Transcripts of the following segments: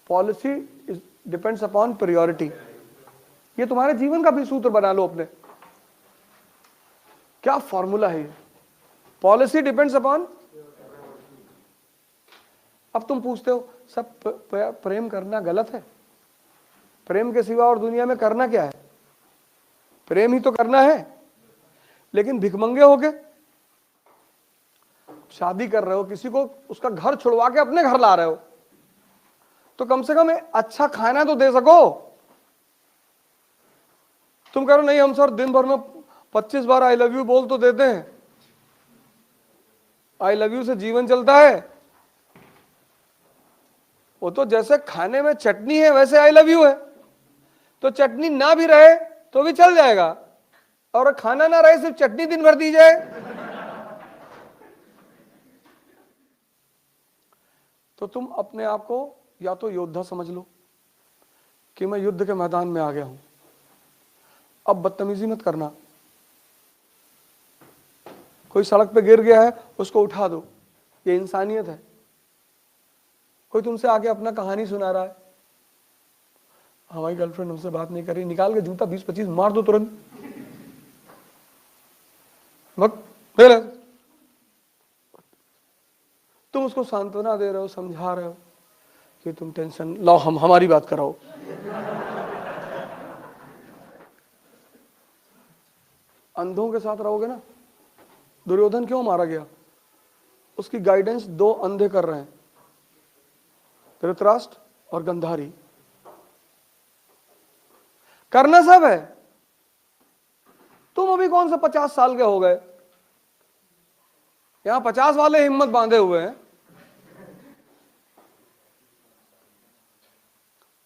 Policy depends upon priority. ये तुम्हारे जीवन का भी सूत्र बना लो अपने। क्या फॉर्मूला है ये? Policy depends upon. अब तुम पूछते हो सब प्रेम करना गलत है? प्रेम के सिवा और दुनिया में करना क्या है? प्रेम ही तो करना है। लेकिन भिखमंगे हो के शादी कर रहे हो, किसी को उसका घर छुड़वा के अपने घर ला रहे हो, तो कम से कम अच्छा खाना तो दे सको। तुम कह रहे हो नहीं हम सर दिन भर में 25 बार आई लव यू बोल तो देते हैं। आई लव यू से जीवन चलता है? वो तो जैसे खाने में चटनी है वैसे आई लव यू है। तो चटनी ना भी रहे तो भी चल जाएगा, और खाना ना रहे सिर्फ चटनी दिन भर दी जाए तो तुम अपने आप को या तो योद्धा समझ लो कि मैं युद्ध के मैदान में आ गया हूं, अब बदतमीजी मत करना। कोई सड़क पे गिर गया है उसको उठा दो, ये इंसानियत है। कोई तुमसे आके अपना कहानी सुना रहा है, हमारी गर्लफ्रेंड हमसे बात नहीं कर रही, निकाल के जूता 20-25 मार दो तुरंत। तुम उसको सांत्वना दे रहे हो, समझा रहे हो कि तुम टेंशन लो, हम हमारी बात कराओ। अंधों के साथ रहोगे ना। दुर्योधन क्यों मारा गया? उसकी गाइडेंस 2 अंधे कर रहे हैं, धृतराष्ट्र और गंधारी। करना सब है। तुम अभी कौन सा 50 साल के हो गए, यहां 50 वाले हिम्मत बांधे हुए हैं।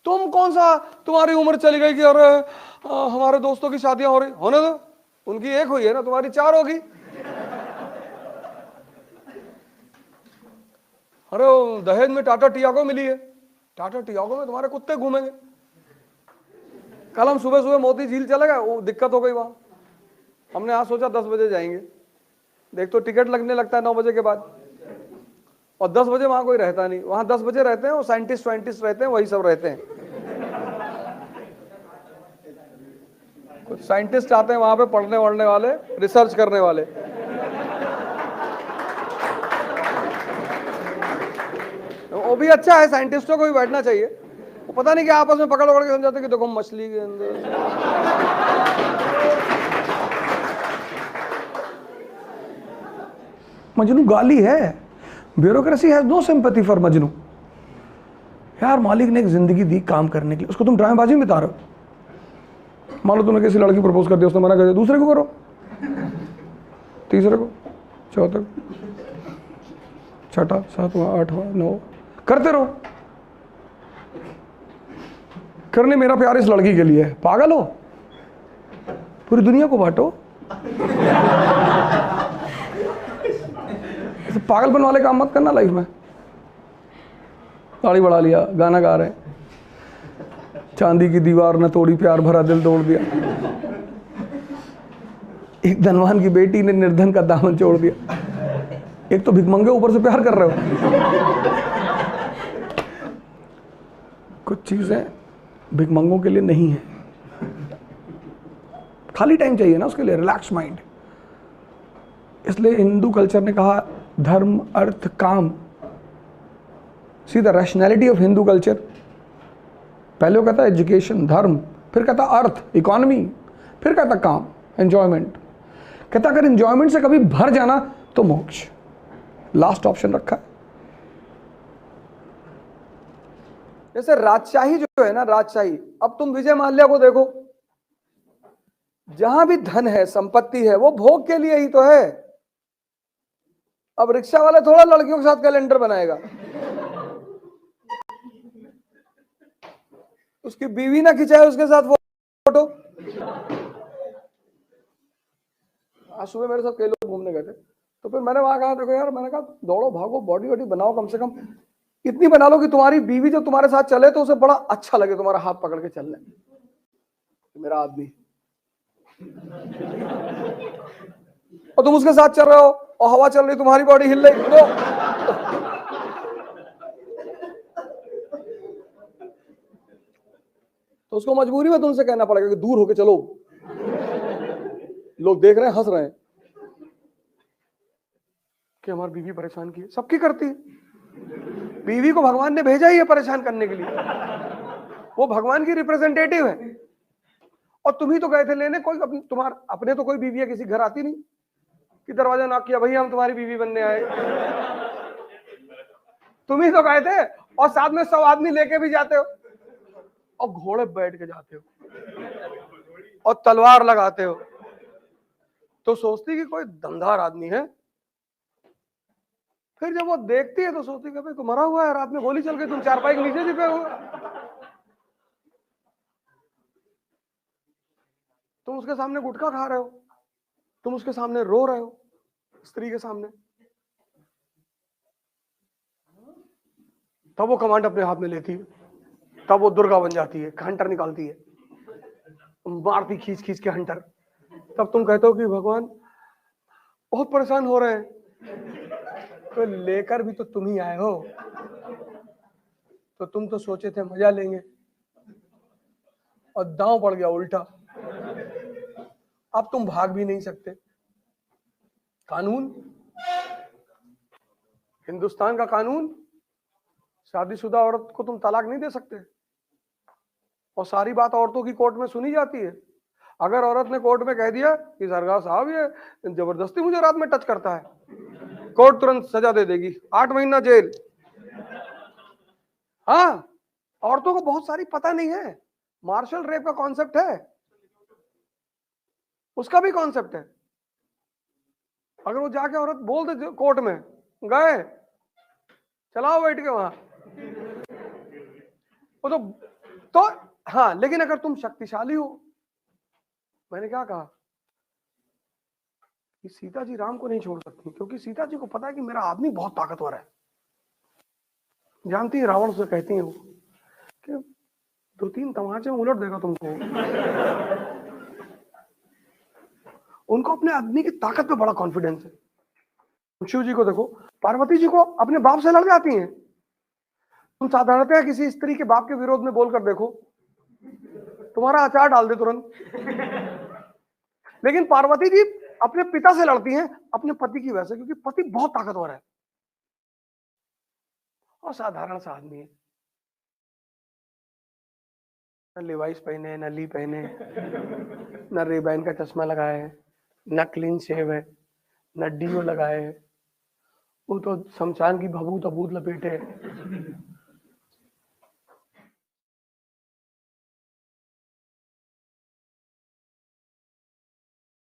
तुम कौन सा, तुम्हारी उम्र चली गई कि अरे हमारे दोस्तों की शादियां हो रही, होने दो, उनकी एक हुई है ना, तुम्हारी 4 होगी। अरे दहेज में टाटा टियागो मिली है, टाटा टियागो में तुम्हारे कुत्ते घूमेंगे। कल हम सुबह सुबह मोती झील चले गए, वो दिक्कत हो गई वहां। हमने आज सोचा 10 बजे जाएंगे, देख तो टिकट लगने लगता है 9 बजे के बाद, और 10 बजे वहां कोई रहता नहीं। वहां 10 बजे रहते हैं वो साइंटिस्ट रहते हैं, वही सब रहते हैं। कुछ साइंटिस्ट आते हैं वहां पे पढ़ने वढ़ने वाले, रिसर्च करने वाले। वो भी अच्छा है, साइंटिस्टों को भी बैठना चाहिए। वो पता नहीं कि आपस में पकड़ के समझाते कि देखो मछली के अंदर। मजनू गाली है, bureaucracy has no sympathy for Majnu. यार मालिक ने एक जिंदगी दी काम करने के लिए, उसको तुम ड्रामेबाजी में बता रहे हो। मान लो तुमने किसी लड़की प्रपोज कर दिया, उसने मना कर दिया, दूसरे को करो, तीसरे को, चौथे को, छठा, सातवां, आठवां, 9 करते रहो। करने मेरा प्यार इस लड़की के लिए है, पागल हो? पूरी दुनिया को बांटो। ऐसे पागलपन वाले काम मत करना लाइफ में। दाढ़ी बढ़ा लिया, गाना गा रहे, चांदी की दीवार न तोड़ी प्यार भरा दिल तोड़ दिया। एक धनवान की बेटी ने निर्धन का दामन छोड़ दिया। एक तो भिखमंगे ऊपर से प्यार कर रहे हो। कुछ चीजें भिखमंगों के लिए नहीं है। खाली टाइम चाहिए ना उसके लिए, रिलैक्स माइंड। इसलिए हिंदू कल्चर ने कहा धर्म अर्थ काम। See the rationality of Hindu culture. पहले वो कहता एजुकेशन धर्म, फिर कहता अर्थ इकोनॉमी, फिर कहता काम एंजॉयमेंट। कहता अगर एंजॉयमेंट से कभी भर जाना तो मोक्ष, लास्ट ऑप्शन रखा है। जैसे राजशाही जो है ना, राजशाही, अब तुम विजय माल्या को देखो, जहां भी धन है संपत्ति है वो भोग के लिए ही तो है। अब रिक्शा वाला थोड़ा लड़कियों के साथ कैलेंडर बनाएगा, उसकी बीवी ना खिंचाए उसके साथ फोटो। आज सुबह मेरे साथ कई लोग घूमने गए थे, तो फिर मैंने वहां कहा देखो यार, मैंने कहा दौड़ो भागो बॉडी वॉडी बनाओ, कम से कम इतनी बना लो कि तुम्हारी बीवी जब तुम्हारे साथ चले तो उसे बड़ा अच्छा लगे तुम्हारा हाथ पकड़ के चलने, मेरा आदमी। और तुम उसके साथ चल रहे हो और हवा चल रही, तुम्हारी बॉडी हिल रही, तो तो उसको मजबूरी में तुमसे कहना पड़ेगा कि दूर होके चलो, लोग देख रहे हैं, हंस रहे हैं कि हमारी बीवी परेशान की है। सबकी करती है, बीवी को भगवान ने भेजा ही है परेशान करने के लिए, वो भगवान की रिप्रेजेंटेटिव है। और तुम ही तो गए थे लेने, कोई तुम्हारा अपने तो कोई बीवी है किसी घर आती नहीं कि दरवाजा नॉक किया, भैया हम तुम्हारी बीवी बनने आए। तुम ही तो गए थे, और साथ में 100 आदमी लेके भी जाते हो, और घोड़े बैठ के जाते हो, और तलवार लगाते हो, तो सोचती कि कोई दमदार आदमी है। फिर जब वो देखती है तो सोचती कि भाई तो मरा हुआ है, रात में गोली चल गई, तुम चारपाई के नीचे छिपे हो, तुम उसके सामने गुटखा खा रहे हो, तुम उसके सामने रो रहे हो, स्त्री के सामने। तब वो कमांड अपने हाथ में लेती है, तब वो दुर्गा बन जाती है, हंटर निकालती है, मारती खींच खींच के हंटर। तब तुम कहते हो कि भगवान बहुत परेशान हो रहे हैं, तो लेकर भी तो तुम ही आए हो, तो तुम तो सोचे थे मजा लेंगे, और दांव पड़ गया उल्टा। अब तुम भाग भी नहीं सकते। कानून, हिंदुस्तान का कानून, शादीशुदा औरत को तुम तलाक नहीं दे सकते, और सारी बात औरतों की कोर्ट में सुनी जाती है। अगर औरत ने कोर्ट में कह दिया कि सरकार साहब ये जबरदस्ती मुझे रात में टच करता है, कोर्ट तुरंत सजा दे देगी, 8 महीना जेल। हाँ, औरतों को बहुत सारी पता नहीं है, मार्शल रेप का कॉन्सेप्ट है, उसका भी कॉन्सेप्ट है। अगर वो जाके औरत बोल दे कोर्ट में, गए चलाओ बैठ के वहां, वो तो हाँ, लेकिन अगर तुम शक्तिशाली हो, मैंने क्या कहा कि सीता जी राम को नहीं छोड़ सकती, क्योंकि सीता जी को पता है कि मेरा आदमी बहुत ताकतवर है। जानती है रावण से कहती है वो कि 2-3 तमाचे उलट देगा तुमको। उनको अपने आदमी की ताकत पे बड़ा कॉन्फिडेंस है। शिव जी को देखो, पार्वती जी को अपने बाप से लड़ जाती हैं। तुम साधारणतः किसी स्त्री के बाप के विरोध में बोलकर देखो, तुम्हारा अचार डाल दे तुरंत। लेकिन पार्वती जी अपने पिता से लड़ती हैं अपने पति की वजह से, क्योंकि पति बहुत ताकतवर है और साधारण सा आदमी है, न लिवाइस पहने, न ली पहने, न रेबैन का चश्मा लगाए है, न क्लीन शेव है, न डीओ लगाए है, वो तो शमशान की भभूत अबूत लपेटे है।